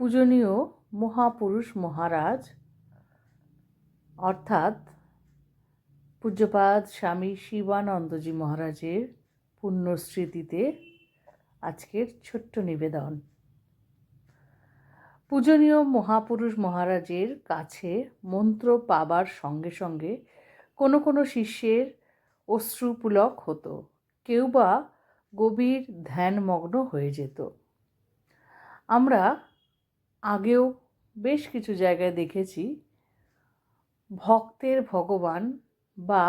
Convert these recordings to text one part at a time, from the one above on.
পূজনীয় মহাপুরুষ মহারাজ অর্থাৎ পূজ্যপাদ স্বামী শিবানন্দজি মহারাজের পুণ্যস্মৃতিতে আজকের ছোট্ট নিবেদন। পূজনীয় মহাপুরুষ মহারাজের কাছে মন্ত্র পাবার সঙ্গে সঙ্গে কোনো কোনো শিষ্যের অশ্রুপুলক হতো, কেউ বা গভীর ধ্যানমগ্ন হয়ে যেত। আমরা আগেও বেশ কিছু জায়গায় দেখেছি ভক্তের ভগবান বা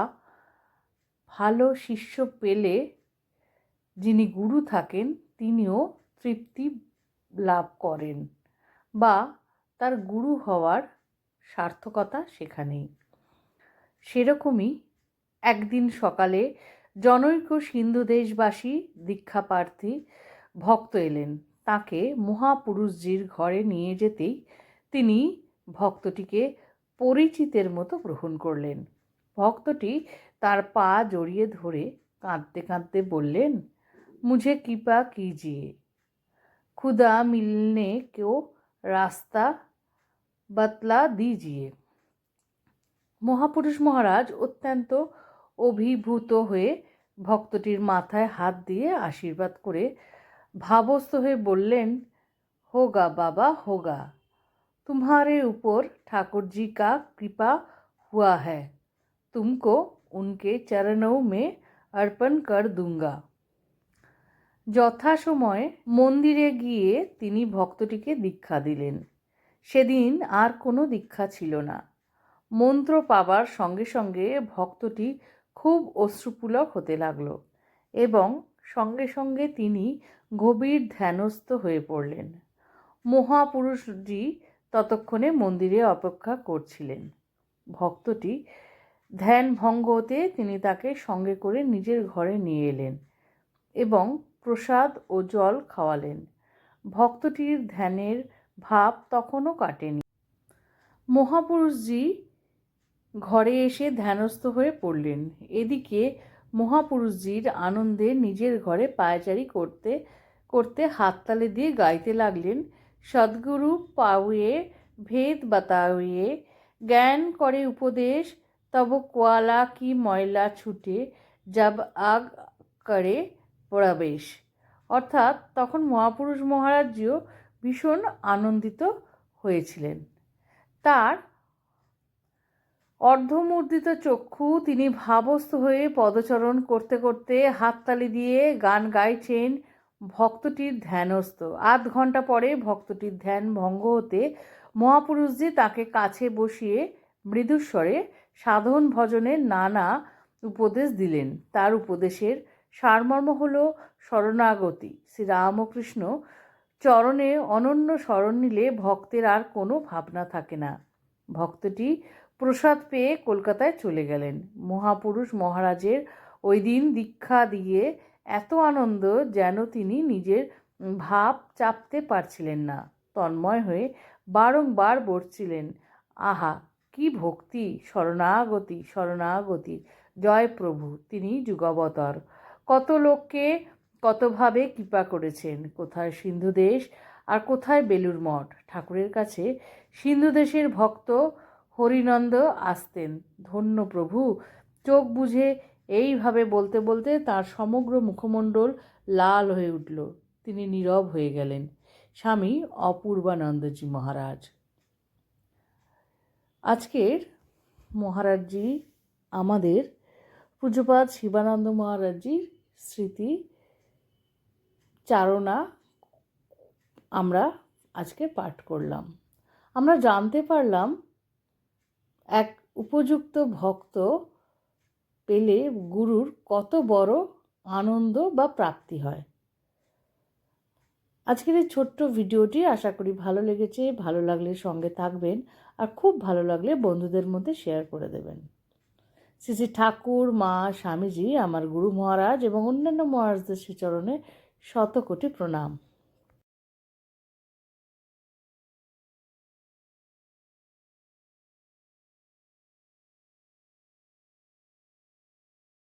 ভালো শিষ্য পেলে যিনি গুরু থাকেন তিনিও তৃপ্তি লাভ করেন বা তার গুরু হওয়ার সার্থকতা সেখানেই। সেরকমই একদিন সকালে জনৈক সিন্ধু দেশবাসী দীক্ষাপ্রার্থী ভক্ত এলেন। তাকে মহাপুরুষজির ঘরে নিয়ে যেতেই তিনি ভক্তটিকে পরিচিতের মতো গ্রহণ করলেন। ভক্তটি তার পা জড়িয়ে ধরে কাঁদতে কাঁদতে বললেন, মুঝে কৃপা कीजिए, खुदा मिलने को रास्ता बतला दीजिए। মহাপুরুষ মহারাজ অত্যন্ত অভিভূত হয়ে ভক্তটির মাথায় হাত দিয়ে আশীর্বাদ করে ভাবস্থ হয়ে বললেন, होगा बाबा होगा, तुम्हारे ऊपर ठाकुर जी का कृपा हुआ है, तुमको उनके चरणों में अर्पण कर दूंगा। যথাসময়ে মন্দিরে গিয়ে তিনি ভক্তটিকে দীক্ষা দিলেন। সেদিন আর কোনো দীক্ষা ছিল না। মন্ত্র পাবার সঙ্গে সঙ্গে ভক্তটি খুব অশ্রুপুলক হতে লাগল এবং সঙ্গে সঙ্গে তিনি গভীর ধ্যানস্থ হয়ে পড়লেন। মহাপুরুষজি ততক্ষণে মন্দিরে অপেক্ষা করছিলেন। ভক্তটি ধ্যান ভঙ্গ হতে তিনি তাকে সঙ্গে করে নিজের ঘরে নিয়ে এলেন এবং প্রসাদ ও জল খাওয়ালেন। ভক্তটির ধ্যানের ভাব তখনও কাটেনি। মহাপুরুষজি ঘরে এসে ধ্যানস্থ হয়ে পড়লেন। এদিকে মহাপুরুষজির আনন্দে নিজের ঘরে পায়চারি করতে করতে হাততালি দিয়ে গাইতে লাগলেন, সদ্গুরু পাওয়ে ভেদ বাতাওয়ে, জ্ঞান করে উপদেশ, তব কোয়ালা কি ময়লা ছুটে, জব আগ করে প্রবেশ। অর্থাৎ তখন মহাপুরুষ মহারাজজিও ভীষণ আনন্দিত হয়েছিলেন। তার অর্ধমূর্তিত চক্ষু তিনি ভাবস্থ হয়ে পদচরণ করতে করতে হাততালি দিয়ে গান গাইছেন। ভক্তটির ধ্যানস্থ। আধ ঘন্টা পরে ভক্তটির ধ্যান ভঙ্গ হতে মহাপুরুষজি তাকে কাছে বসিয়ে মৃদুস্বরে সাধন ভজনের নানা উপদেশ দিলেন। তার উপদেশের সারমর্ম হল শরণাগতি। শ্রীরামকৃষ্ণ চরণে অনন্য শরণ নিলে ভক্তের আর কোনো ভাবনা থাকে না। ভক্তটি প্রসাদ পেয়ে কলকাতায় চলে গেলেন। মহাপুরুষ মহারাজের ওই দিন দীক্ষা দিয়ে এত আনন্দ যেন তিনি নিজের ভাব চাপতে পারছিলেন না। তন্ময় হয়ে বারংবার বলছিলেন, আহা কি ভক্তি, শরণাগতি শরণাগতি, জয় প্রভু, তিনি যুগাবতার, কত লোককে কতভাবে কৃপা করেছেন। কোথায় সিন্ধু দেশ আর কোথায় বেলুর মঠ। ঠাকুরের কাছে সিন্ধু দেশের ভক্ত হরিনন্দ আসতেন। ধন্য প্রভু। চোখ বুঝে এইভাবে বলতে বলতে তার সমগ্র মুখমণ্ডল লাল হয়ে উঠল। তিনি নীরব হয়ে গেলেন। স্বামী অপূর্বানন্দজি মহারাজ। আজকের মহারাজজি আমাদের পূজ্যপাদ শিবানন্দ মহারাজজির স্মৃতি চারণা আমরা আজকে পাঠ করলাম। আমরা জানতে পারলাম এক উপযুক্ত ভক্ত পেলে গুরুর কত বড় আনন্দ বা প্রাপ্তি হয়। আজকের এই ছোট্ট ভিডিওটি আশা করি ভালো লেগেছে। ভালো লাগলে সঙ্গে থাকবেন আর খুব ভালো লাগলে বন্ধুদের মধ্যে শেয়ার করে দেবেন। শ্রী শ্রী ঠাকুর, মা, স্বামীজি, আমার গুরু মহারাজ এবং অন্যান্য মহারাজদের শ্রীচরণে শতকোটি প্রণাম।